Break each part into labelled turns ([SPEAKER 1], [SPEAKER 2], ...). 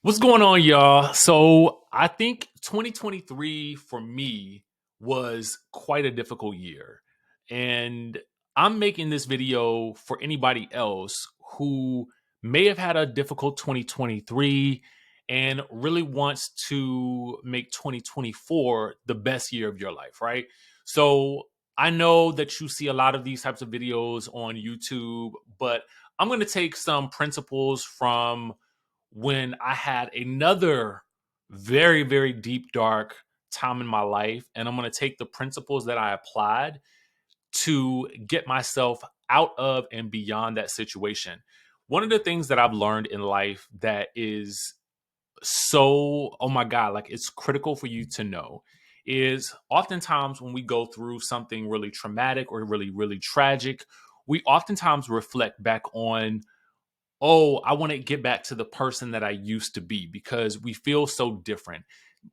[SPEAKER 1] What's going on, y'all? So I think 2023 for me was quite a difficult year. And I'm making this video for anybody else who may have had a difficult 2023 and really wants to make 2024 the best year of your life, right? So I know that you see a lot of these types of videos on YouTube, but I'm going to take some principles from when I had another very, very deep, dark time in my life. And I'm going to take the principles that I applied to get myself out of and beyond that situation. One of the things that I've learned in life that is so, oh my God, like it's critical for you to know is oftentimes when we go through something really traumatic or really, really tragic, we oftentimes reflect back on, oh, I want to get back to the person that I used to be because we feel so different.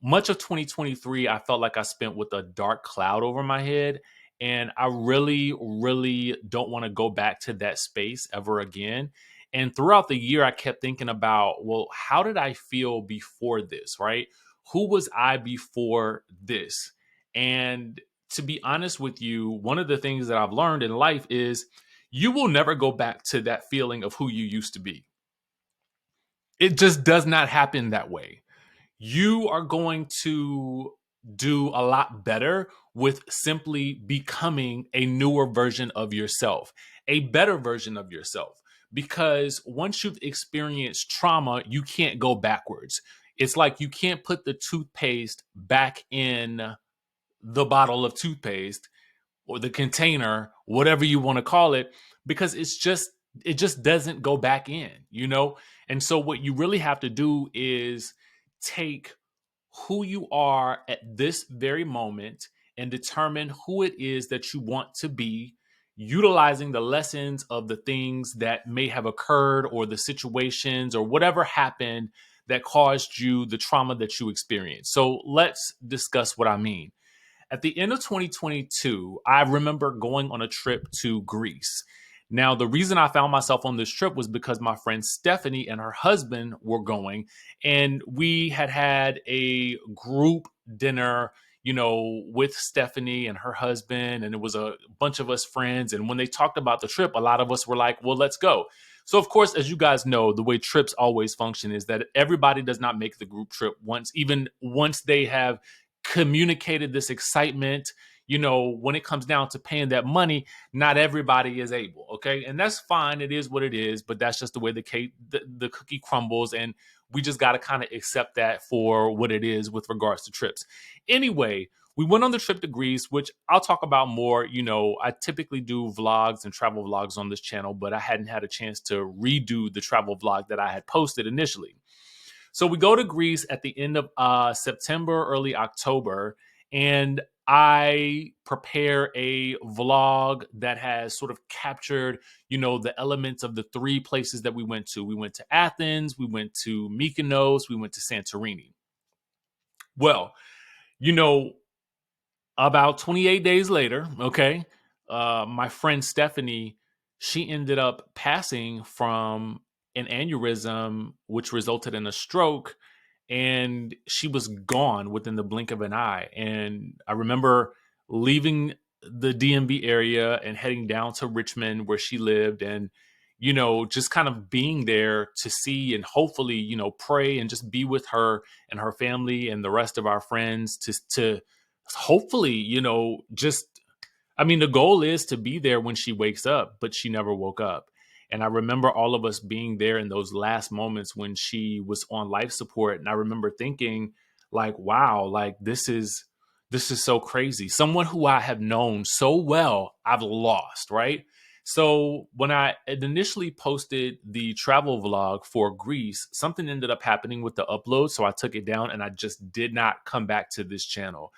[SPEAKER 1] Much of 2023, I felt like I spent with a dark cloud over my head. And I really, really don't want to go back to that space ever again. And throughout the year, I kept thinking about, well, how did I feel before this, right? Who was I before this? And to be honest with you, one of the things that I've learned in life is you will never go back to that feeling of who you used to be. It just does not happen that way. You are going to do a lot better with simply becoming a newer version of yourself, a better version of yourself. Because once you've experienced trauma, you can't go backwards. It's like you can't put the toothpaste back in the bottle of toothpaste or the container, whatever you want to call it, because it just doesn't go back in. And so what you really have to do is take who you are at this very moment and determine who it is that you want to be, utilizing the lessons of the things that may have occurred or the situations or whatever happened that caused you the trauma that you experienced. So let's discuss what I mean. At the end of 2022, I remember going on a trip to Greece. Now, the reason I found myself on this trip was because my friend Stephanie and her husband were going, and we had had a group dinner, with Stephanie and her husband, and it was a bunch of us friends. And when they talked about the trip, a lot of us were like, well, let's go. So, of course, as you guys know, the way trips always function is that everybody does not make the group trip once, even once they have communicated this excitement. When it comes down to paying that money, not everybody is able. Okay. And that's fine. It is what it is, but that's just the way the cake, the cookie crumbles. And we just got to kind of accept that for what it is with regards to trips. Anyway, we went on the trip to Greece, which I'll talk about more. I typically do vlogs and travel vlogs on this channel, but I hadn't had a chance to redo the travel vlog that I had posted initially. So we go to Greece at the end of September, early October, and I prepare a vlog that has sort of captured, the elements of the three places that we went to. We went to Athens, we went to Mykonos, we went to Santorini. Well, you know, about 28 days later, okay, my friend Stephanie, she ended up passing from an aneurysm, which resulted in a stroke, and she was gone within the blink of an eye. And I remember leaving the DMV area and heading down to Richmond where she lived, and just kind of being there to see and hopefully, pray and just be with her and her family and the rest of our friends to hopefully, just, I mean, the goal is to be there when she wakes up, but she never woke up. And I remember all of us being there in those last moments when she was on life support. And I remember thinking like, wow, like this is so crazy. Someone who I have known so well, I've lost, right? So when I had initially posted the travel vlog for Greece, something ended up happening with the upload. So I took it down and I just did not come back to this channel.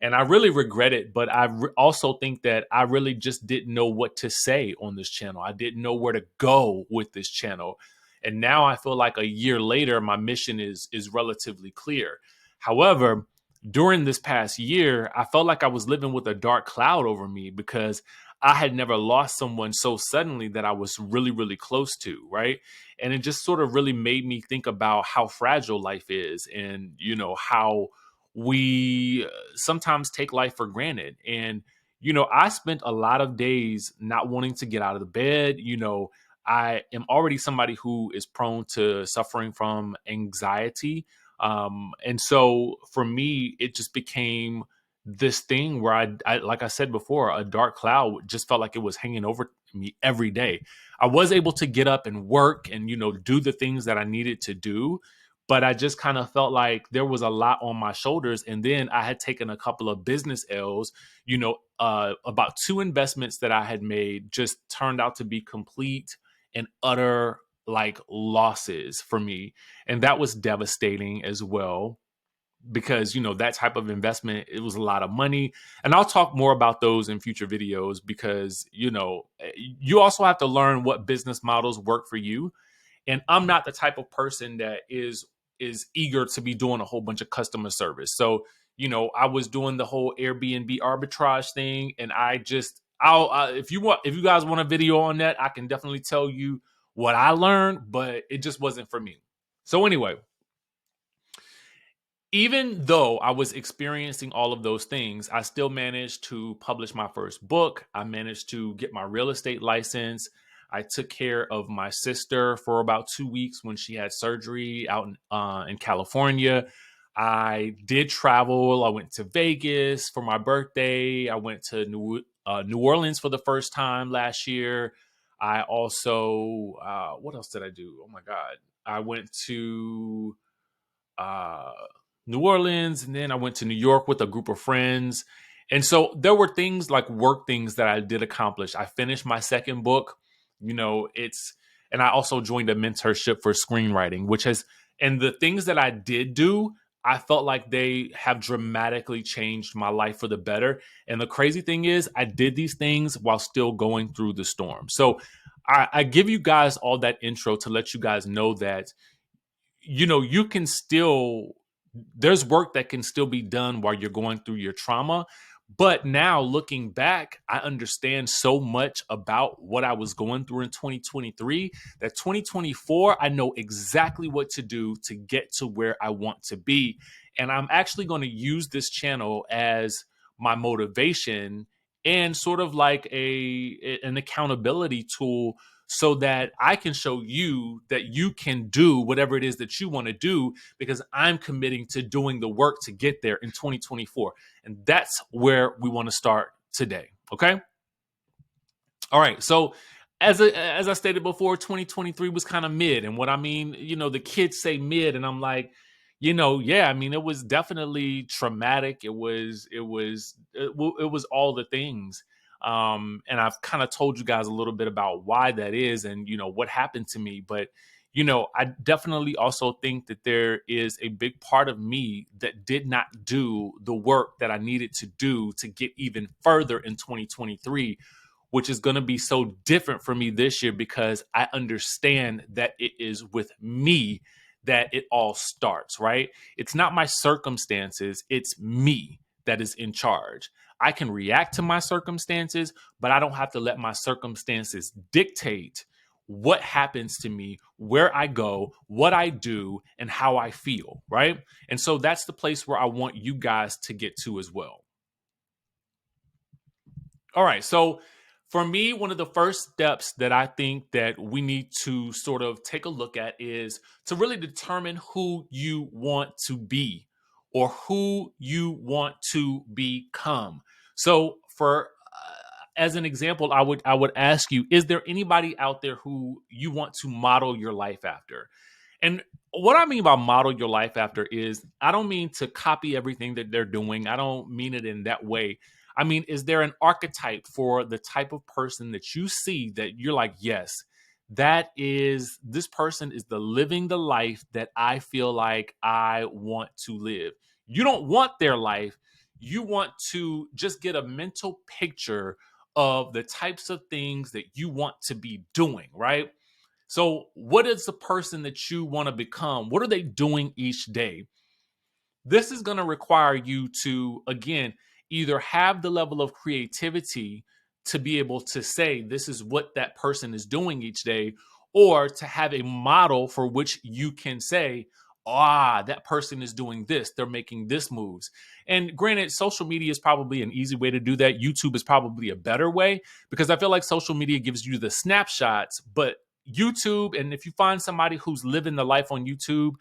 [SPEAKER 1] And I really regret it, but also think that I really just didn't know what to say on this channel. I didn't know where to go with this channel. And now I feel like a year later, my mission is relatively clear. However, during this past year, I felt like I was living with a dark cloud over me because I had never lost someone so suddenly that I was really, really close to, right? And it just sort of really made me think about how fragile life is, and, how we sometimes take life for granted. And, I spent a lot of days not wanting to get out of the bed. I am already somebody who is prone to suffering from anxiety. And so for me, it just became this thing where like I said before, a dark cloud just felt like it was hanging over me every day. I was able to get up and work and, do the things that I needed to do, but I just kind of felt like there was a lot on my shoulders. And then I had taken a couple of business L's. About two investments that I had made just turned out to be complete and utter like losses for me. And that was devastating as well, because that type of investment, it was a lot of money. And I'll talk more about those in future videos, because you also have to learn what business models work for you. And I'm not the type of person that is eager to be doing a whole bunch of customer service. So I was doing the whole Airbnb arbitrage thing, and if you guys want a video on that, I can definitely tell you what I learned, but it just wasn't for me. So anyway, even though I was experiencing all of those things, I still managed to publish my first book. I managed to get my real estate license. I took care of my sister for about 2 weeks when she had surgery out in California. I did travel. I went to Vegas for my birthday. I went to New Orleans for the first time last year. I also, what else did I do? Oh my God. I went to uh, New Orleans, and then I went to New York with a group of friends. And so there were things like work things that I did accomplish. I finished my second book. And I also joined a mentorship for screenwriting, and the things that I did do, I felt like they have dramatically changed my life for the better. And the crazy thing is, I did these things while still going through the storm. So I give you guys all that intro to let you guys know that you can still, there's work that can still be done while you're going through your trauma. But now looking back, I understand so much about what I was going through in 2023 that 2024, I know exactly what to do to get to where I want to be. And I'm actually going to use this channel as my motivation and sort of like an accountability tool, so that I can show you that you can do whatever it is that you want to do, because I'm committing to doing the work to get there in 2024. And that's where we want to start today. Okay. All right. So as I stated before, 2023 was kind of mid. And what I mean, the kids say mid, and I'm like, yeah, I mean, it was definitely traumatic. It was all the things. And I've kind of told you guys a little bit about why that is, and what happened to me. But I definitely also think that there is a big part of me that did not do the work that I needed to do to get even further in 2023, which is going to be so different for me this year, because I understand that it is with me that it all starts, right? It's not my circumstances, it's me that is in charge. I can react to my circumstances, but I don't have to let my circumstances dictate what happens to me, where I go, what I do, and how I feel, right? And so that's the place where I want you guys to get to as well. All right, so for me, one of the first steps that I think that we need to sort of take a look at is to really determine who you want to be, or who you want to become. So for as an example, I would ask you, is there anybody out there who you want to model your life after? And what I mean by model your life after is, I don't mean to copy everything that they're doing. I don't mean it in that way. I mean, is there an archetype for the type of person that you see that you're like, yes, this person is living the life that I feel like I want to live. You don't want their life. You want to just get a mental picture of the types of things that you want to be doing, right? So, what is the person that you want to become? What are they doing each day? This is going to require you to, again, either have the level of creativity to be able to say this is what that person is doing each day, or to have a model for which you can say, that person is doing this, they're making this moves. And granted, social media is probably an easy way to do that. YouTube is probably a better way, because I feel like social media gives you the snapshots, but YouTube, and if you find somebody who's living the life on YouTube,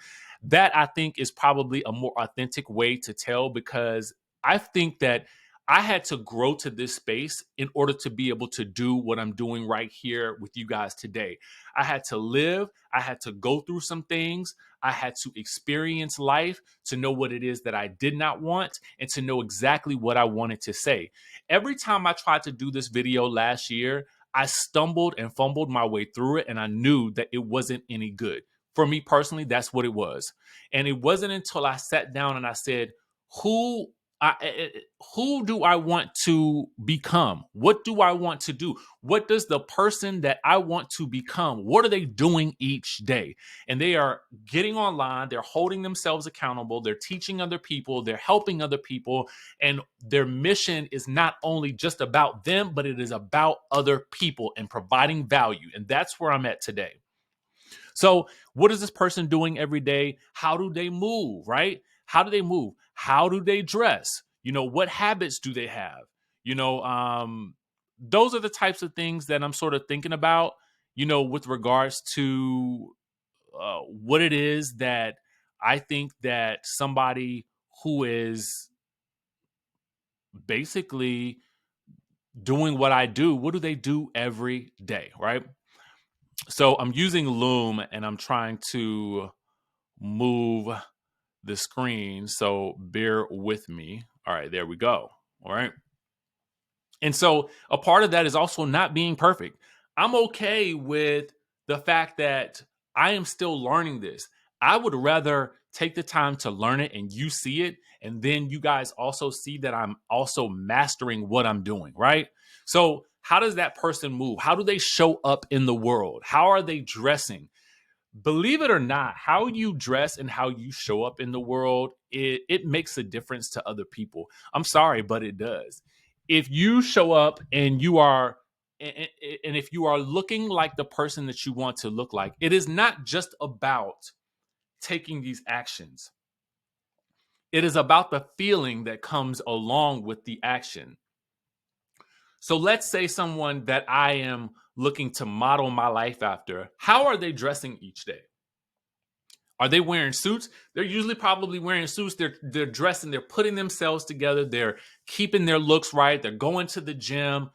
[SPEAKER 1] that I think is probably a more authentic way to tell, because I think that I had to grow to this space in order to be able to do what I'm doing right here with you guys today. I had to live, I had to go through some things, I had to experience life to know what it is that I did not want and to know exactly what I wanted to say. Every time I tried to do this video last year, I stumbled and fumbled my way through it, and I knew that it wasn't any good. For me personally, that's what it was. And it wasn't until I sat down and I said, who who do I want to become? What do I want to do? What does the person that I want to become, what are they doing each day? And they are getting online, they're holding themselves accountable, they're teaching other people, they're helping other people, and their mission is not only just about them, but it is about other people and providing value. And that's where I'm at today. So, what is this person doing every day? How do they move, right? How do they move? How do they dress? What habits do they have? You know, um, those are the types of things that I'm sort of thinking about, with regards to what it is that I think that somebody who is basically doing what I do, what do they do every day, right? So I'm using Loom and I'm trying to move the screen. So bear with me. All right, there we go. All right. And so a part of that is also not being perfect. I'm okay with the fact that I am still learning this. I would rather take the time to learn it and you see it. And then you guys also see that I'm also mastering what I'm doing, right? So, how does that person move? How do they show up in the world? How are they dressing? Believe it or not, how you dress and how you show up in the world, it makes a difference to other people. I'm sorry, but it does. If you show up and you are and if you are looking like the person that you want to look like, it is not just about taking these actions. It is about the feeling that comes along with the action. So let's say someone that I am looking to model my life after, how are they dressing each day? Are they wearing suits? They're usually probably wearing suits. They're dressing, they're putting themselves together, they're keeping their looks right, they're going to the gym.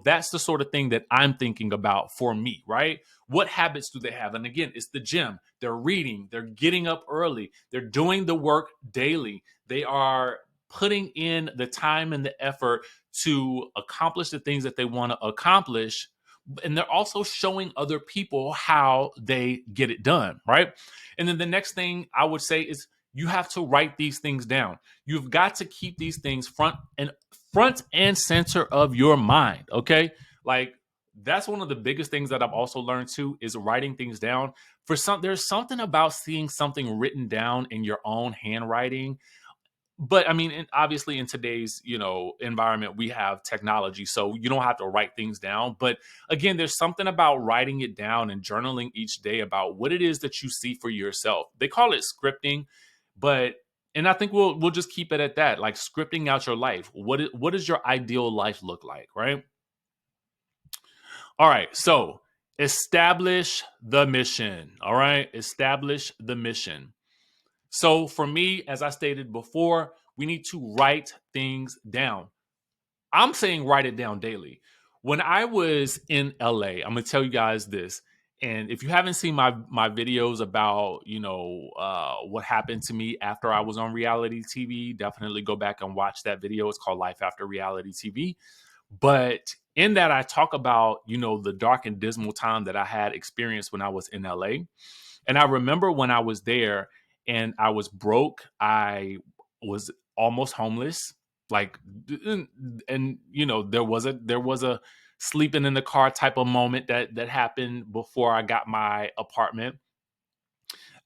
[SPEAKER 1] That's the sort of thing that I'm thinking about for me, right? What habits do they have? And again, it's the gym. They're reading, they're getting up early, they're doing the work daily. They are putting in the time and the effort to accomplish the things that they want to accomplish. And they're also showing other people how they get it done, right? And then the next thing I would say is you have to write these things down. You've got to keep these things front and center of your mind, okay? Like that's one of the biggest things that I've also learned too is writing things down. There's something about seeing something written down in your own handwriting. But I mean, obviously in today's, environment, we have technology, so you don't have to write things down. But again, there's something about writing it down and journaling each day about what it is that you see for yourself. They call it scripting, but and I think we'll just keep it at that, like scripting out your life. What does your ideal life look like, right? All right, so establish the mission. All right, establish the mission. So for me, as I stated before, we need to write things down. I'm saying write it down daily. When I was in LA, I'm gonna tell you guys this. And if you haven't seen my videos about what happened to me after I was on reality TV, definitely go back and watch that video. It's called Life After Reality TV. But in that, I talk about the dark and dismal time that I had experienced when I was in LA. And I remember when I was there and I was broke, I was almost homeless. Like, and there was a sleeping in the car type of moment that happened before I got my apartment.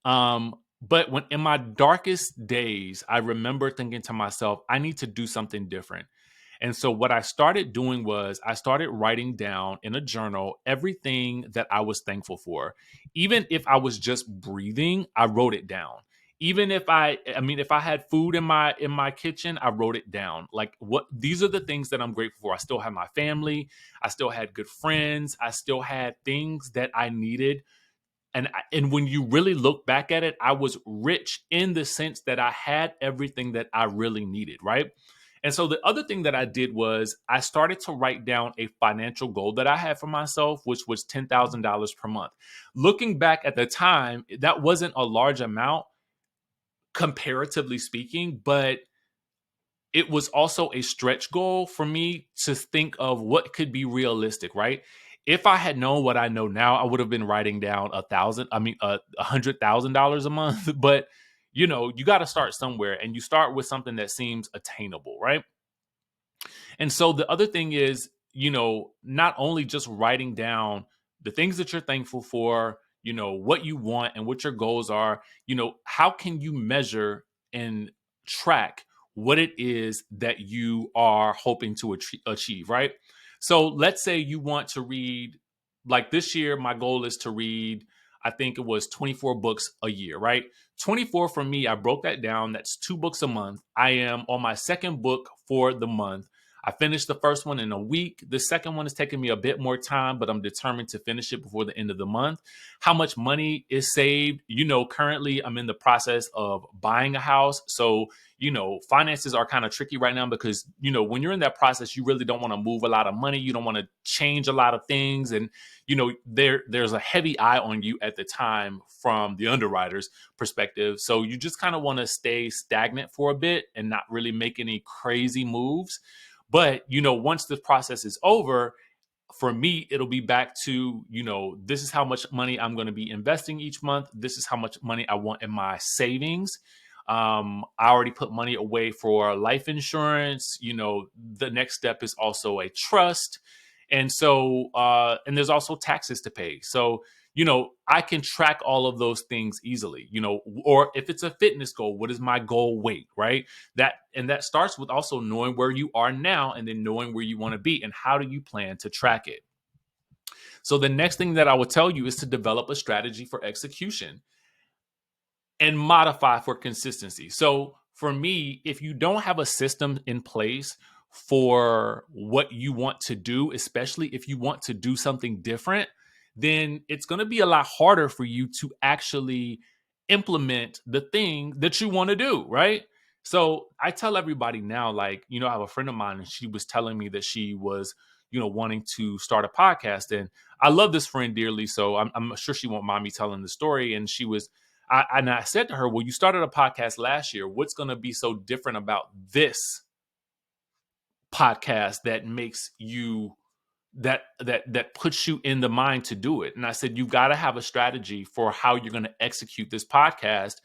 [SPEAKER 1] But when in my darkest days, I remember thinking to myself, I need to do something different. And so what I started doing was I started writing down in a journal everything that I was thankful for. Even if I was just breathing, I wrote it down. Even if if I had food in my kitchen, I wrote it down. Like, what, these are the things that I'm grateful for. I still have my family, I still had good friends, I still had things that I needed. And when you really look back at it, I was rich in the sense that I had everything that I really needed, right? And so the other thing that I did was I started to write down a financial goal that I had for myself, which was $10,000 per month. Looking back at the time, that wasn't a large amount comparatively speaking, but it was also a stretch goal for me to think of what could be realistic, right? If I had known what I know now, I would have been writing down $100,000 a month. But you got to start somewhere, and you start with something that seems attainable, right? And so the other thing is, not only just writing down the things that you're thankful for, what you want and what your goals are, how can you measure and track what it is that you are hoping to achieve, right? So let's say you want to read, like this year, my goal is to read, I think it was 24 books a year, right? 24 for me, I broke that down. That's 2 books a month. I am on my second book for the month. I finished the first one in a week. The second one is taking me a bit more time, but I'm determined to finish it before the end of the month. How much money is saved? Currently I'm in the process of buying a house. So, finances are kind of tricky right now because, when you're in that process, you really don't want to move a lot of money. You don't want to change a lot of things. And, there's a heavy eye on you at the time from the underwriter's perspective. So you just kind of want to stay stagnant for a bit and not really make any crazy moves. But, once the process is over, for me, it'll be back to, this is how much money I'm going to be investing each month. This is how much money I want in my savings. I already put money away for life insurance. The next step is also a trust. And so, and there's also taxes to pay. So, I can track all of those things easily, or if it's a fitness goal, what is my goal weight, right? That starts with also knowing where you are now and then knowing where you want to be and how do you plan to track it. So the next thing that I would tell you is to develop a strategy for execution and modify for consistency. So for me, if you don't have a system in place for what you want to do, especially if you want to do something different, then it's going to be a lot harder for you to actually implement the thing that you want to do, right? So I tell everybody now, like, I have a friend of mine and she was telling me that she was, wanting to start a podcast. And I love this friend dearly. So I'm sure she won't mind me telling the story. And I said to her, well, you started a podcast last year. What's going to be so different about this podcast that makes you that puts you in the mind to do it? And I said, you've got to have a strategy for how you're going to execute this podcast.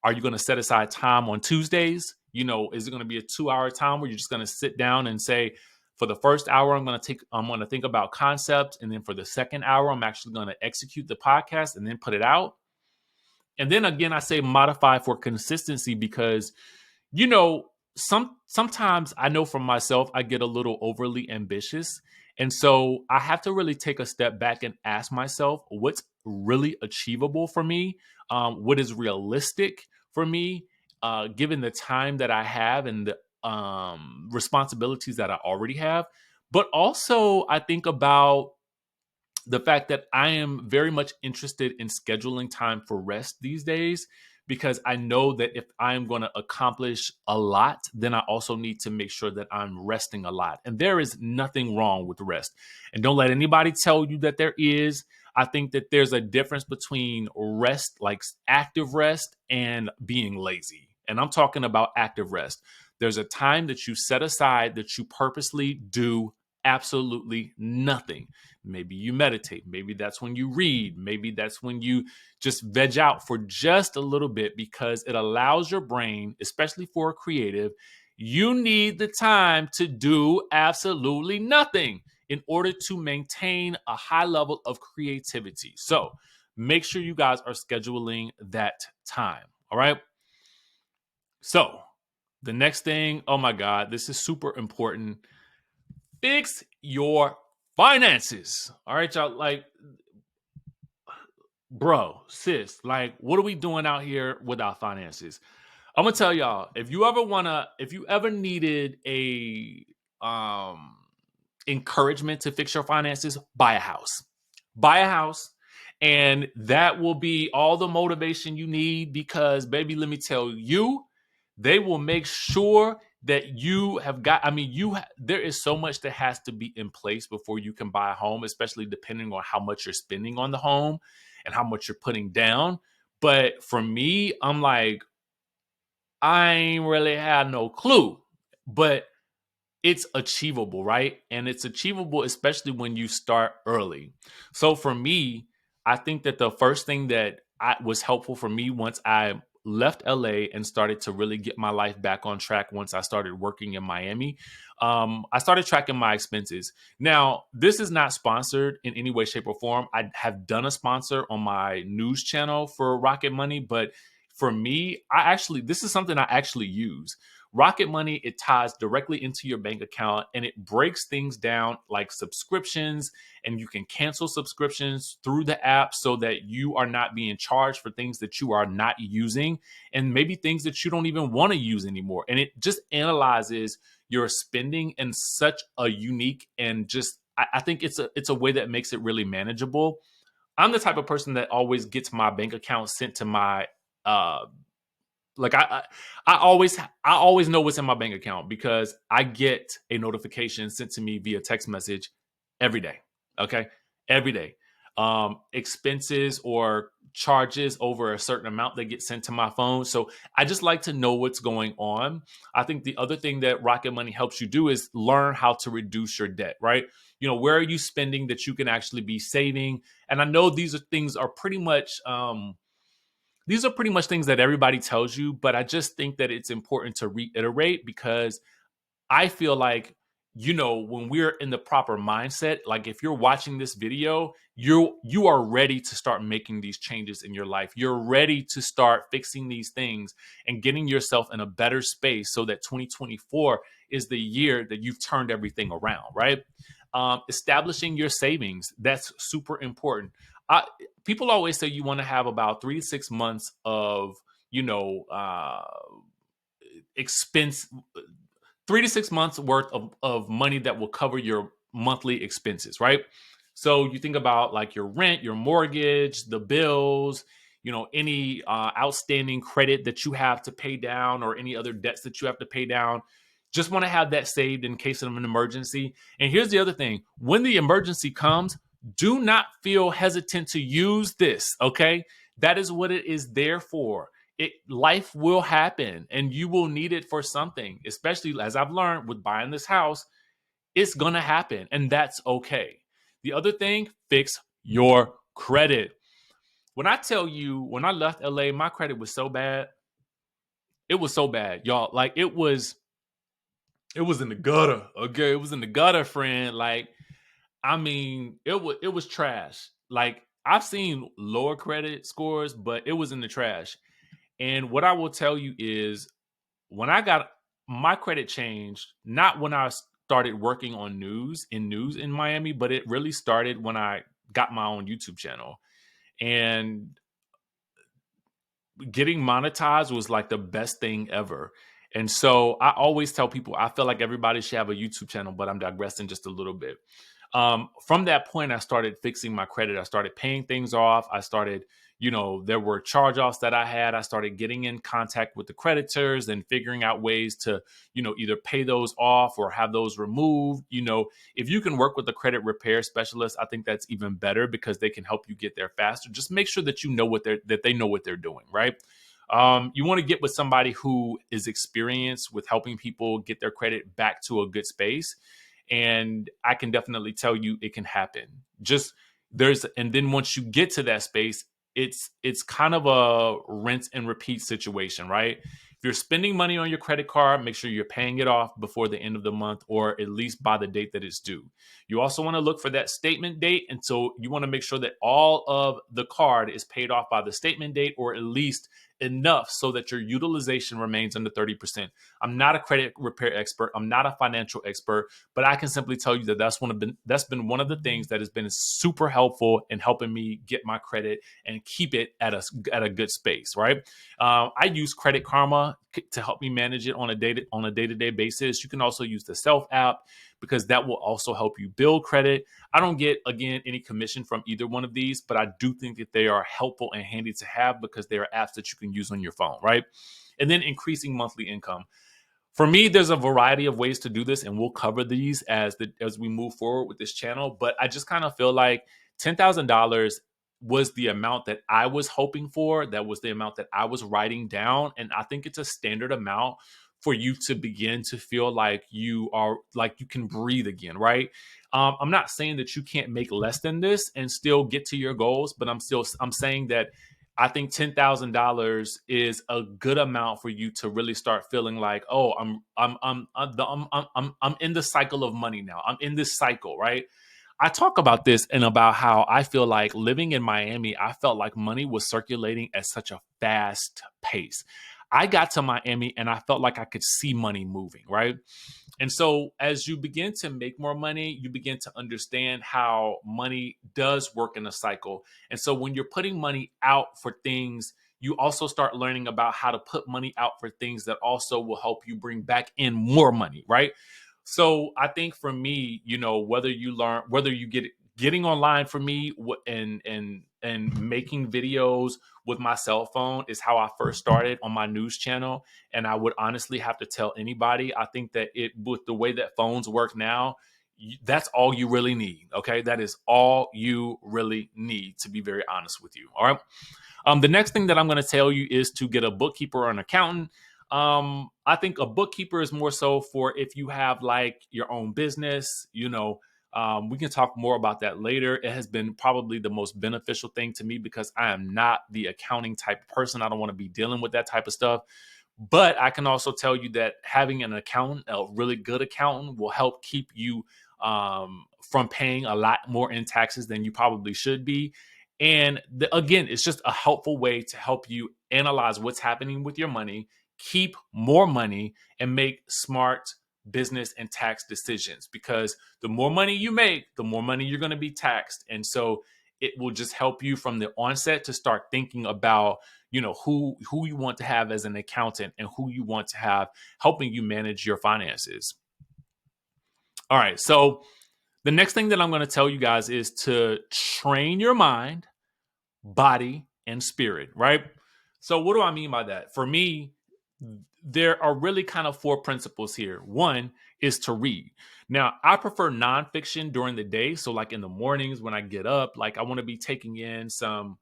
[SPEAKER 1] Are you going to set aside time on Tuesdays? Is it going to be a 2-hour time where you're just going to sit down and say, for the first hour, I'm going to think about concepts. And then for the second hour, I'm actually going to execute the podcast and then put it out. And then again, I say modify for consistency because, sometimes I know for myself, I get a little overly ambitious. And so I have to really take a step back and ask myself what's really achievable for me, what is realistic for me, given the time that I have and the responsibilities that I already have. But also, I think about the fact that I am very much interested in scheduling time for rest these days, because I know that if I'm going to accomplish a lot, then I also need to make sure that I'm resting a lot. And there is nothing wrong with rest. And don't let anybody tell you that there is. I think that there's a difference between rest, like active rest, and being lazy. And I'm talking about active rest. There's a time that you set aside that you purposely do absolutely nothing. Maybe you meditate. Maybe that's when you read. Maybe that's when you just veg out for just a little bit, because it allows your brain, especially for a creative, you need the time to do absolutely nothing in order to maintain a high level of creativity. So make sure you guys are scheduling that time. All right. So the next thing, oh my God, this is super important. fix your finances. All right, y'all. Like, bro, sis, like, what are we doing out here with our finances? I'm gonna tell y'all, if you ever needed a um encouragement to fix your finances, buy a house. Buy a house. And that will be all the motivation you need because, baby, let me tell you, they will make sure that you have got, I mean, there is so much that has to be in place before you can buy a home, especially depending on how much you're spending on the home and how much you're putting down. But for me, I'm like, I ain't really had no clue. But it's achievable, right? And it's achievable, especially when you start early. So for me, I think that the first thing that was helpful for me once I left LA and started to really get my life back on track once I started working in Miami, I started tracking my expenses. Now, this is not sponsored in any way, shape, or form. I have done a sponsor on my news channel for Rocket Money, but for me, this is something I actually use. Rocket Money, it ties directly into your bank account and it breaks things down like subscriptions, and you can cancel subscriptions through the app so that you are not being charged for things that you are not using and maybe things that you don't even want to use anymore. And it just analyzes your spending in such a unique and just I think it's a way that makes it really manageable. I'm the type of person that always gets my bank account sent to my uh like I always know what's in my bank account because I get a notification sent to me via text message every day. Okay, every day. Expenses or charges over a certain amount that get sent to my phone. So I just like to know what's going on. I think the other thing that Rocket Money helps you do is learn how to reduce your debt. Right? You know, where are you spending that you can actually be saving? And I know these are pretty much. These are pretty much things that everybody tells you, but I just think that it's important to reiterate because I feel like, when we're in the proper mindset, like if you're watching this video, you are ready to start making these changes in your life. You're ready to start fixing these things and getting yourself in a better space so that 2024 is the year that you've turned everything around, right? Establishing your savings, that's super important. People always say you want to have about 3 to 6 months of, expense 3 to 6 months worth of money that will cover your monthly expenses, right? So you think about like your rent, your mortgage, the bills, any outstanding credit that you have to pay down or any other debts that you have to pay down. Just want to have that saved in case of an emergency. And here's the other thing. When the emergency comes, do not feel hesitant to use this, okay? That is what it is there for. Life will happen and you will need it for something, especially as I've learned with buying this house. It's gonna happen and that's okay. The other thing, fix your credit. When I tell you, when I left LA, my credit was so bad. It was so bad, y'all. Like it was in the gutter. Okay, it was in the gutter, friend. Like, I mean, it was trash. Like, I've seen lower credit scores, but it was in the trash. And what I will tell you is when I got my credit changed, not when I started working on news in Miami, but it really started when I got my own YouTube channel. And getting monetized was like the best thing ever. And so I always tell people I feel like everybody should have a YouTube channel, but I'm digressing just a little bit. From that point, I started fixing my credit. I started paying things off. I started, there were charge offs that I had. I started getting in contact with the creditors and figuring out ways to, either pay those off or have those removed. If you can work with a credit repair specialist, I think that's even better because they can help you get there faster. Just make sure that they know what they're doing, right? You want to get with somebody who is experienced with helping people get their credit back to a good space. And I can definitely tell you it can happen. And then once you get to that space, it's kind of a rinse and repeat situation, right? If you're spending money on your credit card, make sure you're paying it off before the end of the month or at least by the date that it's due. You also want to look for that statement date. And so you want to make sure that all of the card is paid off by the statement date or at least enough so that your utilization remains under 30%. I'm not a credit repair expert. I'm not a financial expert, but I can simply tell you that that's been one of the things that has been super helpful in helping me get my credit and keep it at a good space, right? I use Credit Karma to help me manage it on a day-to-day basis. You can also use the Self app because that will also help you build credit. I don't get, again, any commission from either one of these, but I do think that they are helpful and handy to have because they are apps that you can use on your phone, right? And then increasing monthly income. For me, there's a variety of ways to do this, and we'll cover these as we move forward with this channel. But I just kind of feel like $10,000 was the amount that I was hoping for. That was the amount that I was writing down, and I think it's a standard amount for you to begin to feel like you can breathe again, right? I'm not saying that you can't make less than this and still get to your goals, but I'm saying that I think $10,000 is a good amount for you to really start feeling like, oh, I'm in the cycle of money now. I'm in this cycle, right? I talk about this and about how I feel like living in Miami, I felt like money was circulating at such a fast pace. I got to Miami and I felt like I could see money moving, right? And so as you begin to make more money, you begin to understand how money does work in a cycle. And so when you're putting money out for things, you also start learning about how to put money out for things that also will help you bring back in more money, right? So I think for me, whether you getting online for me and making videos with my cell phone is how I first started on my news channel. And I would honestly have to tell anybody, I think that with the way that phones work now, that's all you really need. Okay. That is all you really need, to be very honest with you. All right. The next thing that I'm going to tell you is to get a bookkeeper or an accountant. I think a bookkeeper is more so for if you have like your own business, we can talk more about that later. It has been probably the most beneficial thing to me because I am not the accounting type person. I don't want to be dealing with that type of stuff. But I can also tell you that having an accountant, a really good accountant, will help keep you from paying a lot more in taxes than you probably should be. And again, it's just a helpful way to help you analyze what's happening with your money, keep more money, and make smart business and tax decisions. Because the more money you make, the more money you're going to be taxed. And so it will just help you from the onset to start thinking about, who you want to have as an accountant and who you want to have helping you manage your finances. All right. So the next thing that I'm going to tell you guys is to train your mind, body, and spirit, right? So what do I mean by that? For me, there are really kind of four principles here. One is to read. Now, I prefer nonfiction during the day. So like in the mornings when I get up, like I want to be taking in some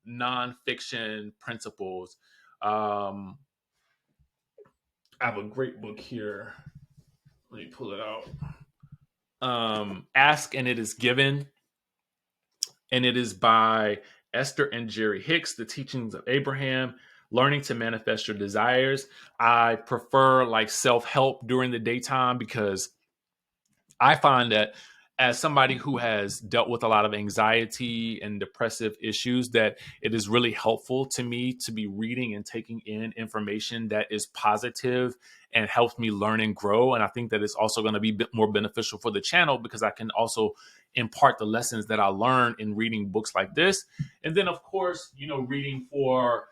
[SPEAKER 1] nonfiction principles. I have a great book here. Let me pull it out. Ask and It Is Given. And it is by Esther and Jerry Hicks, The Teachings of Abraham, Learning to Manifest Your Desires. I prefer like self-help during the daytime because I find that as somebody who has dealt with a lot of anxiety and depressive issues, that it is really helpful to me to be reading and taking in information that is positive and helps me learn and grow. And I think that it's also going to be a bit more beneficial for the channel because I can also impart the lessons that I learned in reading books like this. And then, of course, reading for,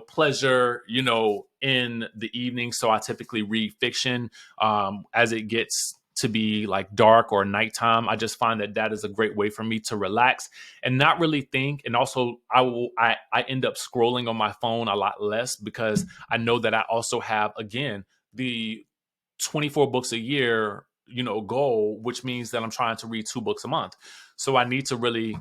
[SPEAKER 1] pleasure, in the evening. So I typically read fiction as it gets to be like dark or nighttime. I just find that is a great way for me to relax and not really think. And also I end up scrolling on my phone a lot less because I know that I also have, again, the 24 books a year, goal, which means that I'm trying to read 2 books a month. So I need to really,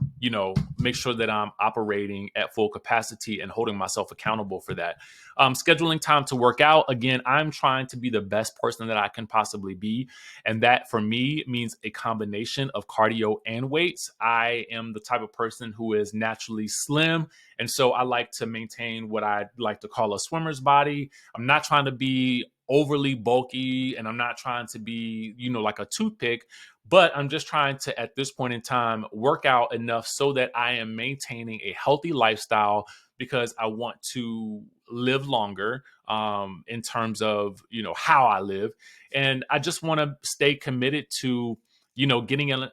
[SPEAKER 1] make sure that I'm operating at full capacity and holding myself accountable for that. Scheduling time to work out. Again, I'm trying to be the best person that I can possibly be. And that for me means a combination of cardio and weights. I am the type of person who is naturally slim. And so I like to maintain what I like to call a swimmer's body. I'm not trying to be overly bulky and I'm not trying to be, like a toothpick, but I'm just trying to, at this point in time, work out enough so that I am maintaining a healthy lifestyle because I want to live longer, in terms of, how I live. And I just want to stay committed to, getting a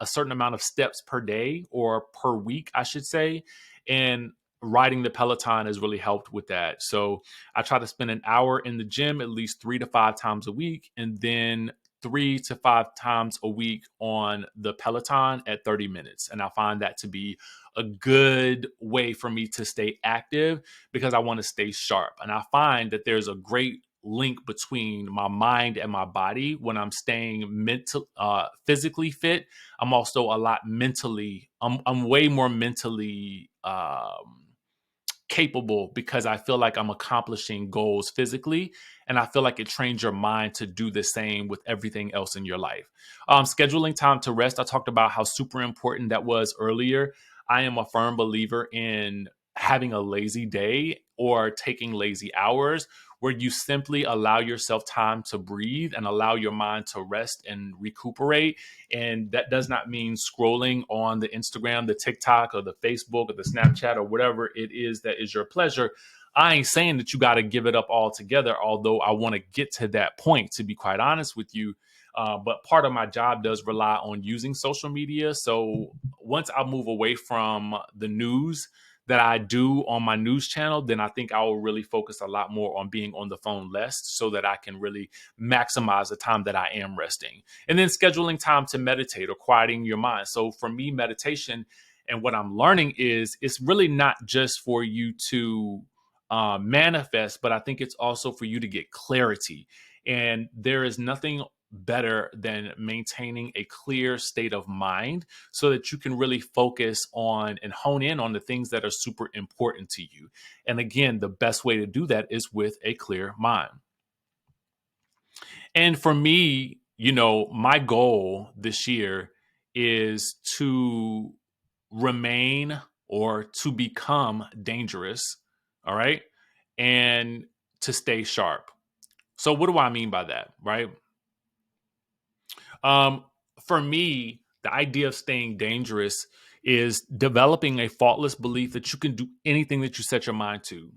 [SPEAKER 1] certain amount of steps per day or per week, I should say. And riding the Peloton has really helped with that. So I try to spend an hour in the gym at least 3 to 5 times a week, and then 3 to 5 times a week on the Peloton at 30 minutes. And I find that to be a good way for me to stay active because I want to stay sharp. And I find that there's a great link between my mind and my body. When I'm staying physically fit, I'm also a lot mentally, I'm way more mentally, capable, because I feel like I'm accomplishing goals physically. And I feel like it trains your mind to do the same with everything else in your life. Scheduling time to rest. I talked about how super important that was earlier. I am a firm believer in having a lazy day or taking lazy hours, where you simply allow yourself time to breathe and allow your mind to rest and recuperate. And that does not mean scrolling on the Instagram, the TikTok, or the Facebook, or the Snapchat, or whatever it is that is your pleasure. I ain't saying that you got to give it up altogether, although I want to get to that point, to be quite honest with you. But part of my job does rely on using social media. So once I move away from the news that I do on my news channel, then I think I will really focus a lot more on being on the phone less, so that I can really maximize the time that I am resting. And then scheduling time to meditate or quieting your mind. So for me, meditation, and what I'm learning is, it's really not just for you to manifest, but I think it's also for you to get clarity. And there is nothing better than maintaining a clear state of mind, so that you can really focus on and hone in on the things that are super important to you. And again, the best way to do that is with a clear mind. And for me, my goal this year is to remain, or to become dangerous. All right. And to stay sharp. So, what do I mean by that? Right. Um, for me, the idea of staying dangerous is developing a faultless belief that you can do anything that you set your mind to.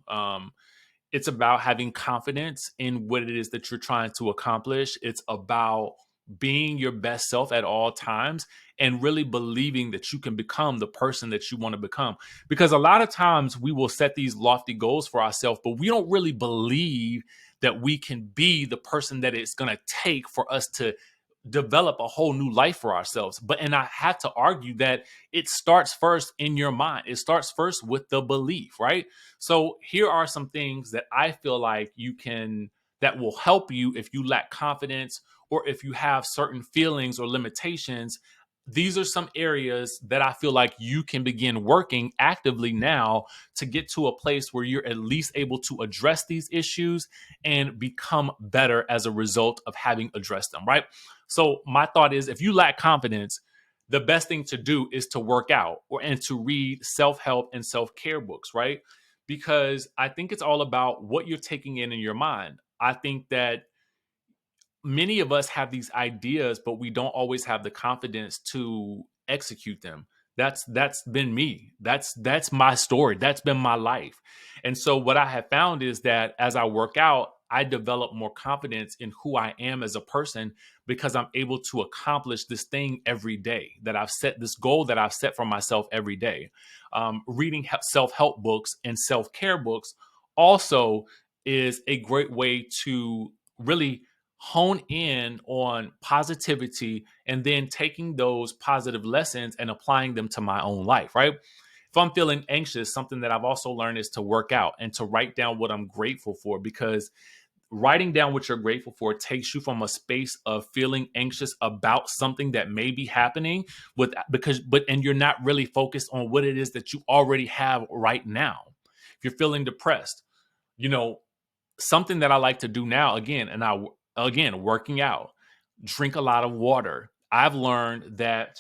[SPEAKER 1] It's about having confidence in what it is that you're trying to accomplish. It's about being your best self at all times, and really believing that you can become the person that you want to become. Because a lot of times we will set these lofty goals for ourselves, but we don't really believe that we can be the person that it's going to take for us to develop a whole new life for ourselves. And I have to argue that it starts first in your mind. It starts first with the belief, right? So here are some things that I feel like that will help you if you lack confidence, or if you have certain feelings or limitations. These are some areas that I feel like you can begin working actively now, to get to a place where you're at least able to address these issues and become better as a result of having addressed them, right? So my thought is, if you lack confidence, the best thing to do is to work out, and to read self-help and self-care books, right? Because I think it's all about what you're taking in your mind. I think that many of us have these ideas, but we don't always have the confidence to execute them. That's been me. That's my story. That's been my life. And so what I have found is that as I work out, I develop more confidence in who I am as a person, because I'm able to accomplish this thing every day that I've set, this goal that I've set for myself every day. Reading self-help books and self-care books also is a great way to really hone in on positivity, and then taking those positive lessons and applying them to my own life, right? If I'm feeling anxious, something that I've also learned is to work out and to write down what I'm grateful for, because writing down what you're grateful for takes you from a space of feeling anxious about something that may be happening, and you're not really focused on what it is that you already have right now. If you're feeling depressed, you know, something that I like to do now, again, working out, drink a lot of water. I've learned that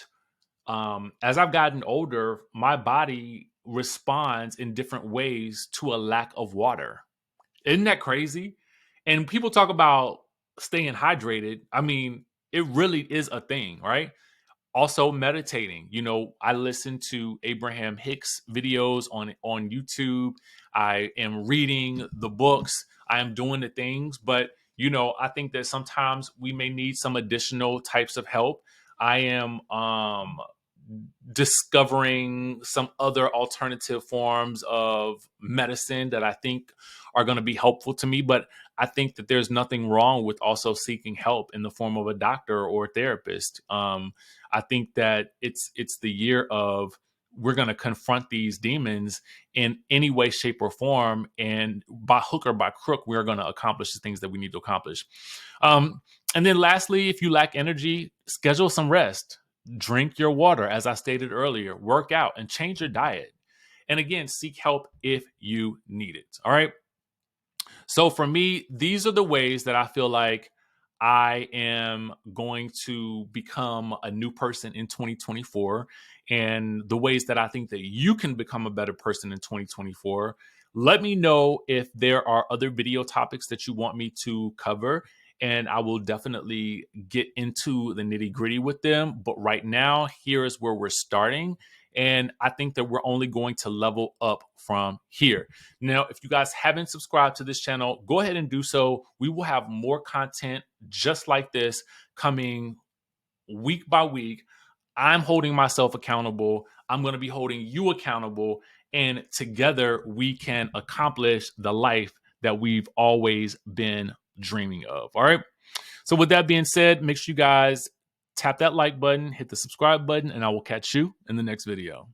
[SPEAKER 1] as I've gotten older, my body responds in different ways to a lack of water. Isn't that crazy? And people talk about staying hydrated. I mean, it really is a thing, right? Also meditating. I listen to Abraham Hicks videos on YouTube. I am reading the books. I am doing the things, but I think that sometimes we may need some additional types of help. I am discovering some other alternative forms of medicine that I think are going to be helpful to me. But I think that there's nothing wrong with also seeking help in the form of a doctor or a therapist. I think that it's the year of we're going to confront these demons in any way, shape, or form, and by hook or by crook, we're going to accomplish the things that we need to accomplish. And then, lastly, if you lack energy, schedule some rest. Drink your water, as I stated earlier, work out, and change your diet. And again, seek help if you need it. All right. So for me, these are the ways that I feel like I am going to become a new person in 2024, and the ways that I think that you can become a better person in 2024. Let me know if there are other video topics that you want me to cover, and I will definitely get into the nitty gritty with them. But right now, here is where we're starting. And I think that we're only going to level up from here. Now, if you guys haven't subscribed to this channel, go ahead and do so. We will have more content just like this coming week by week. I'm holding myself accountable. I'm going to be holding you accountable. And together we can accomplish the life that we've always been dreaming of. All right. So with that being said, make sure you guys tap that like button, hit the subscribe button, and I will catch you in the next video.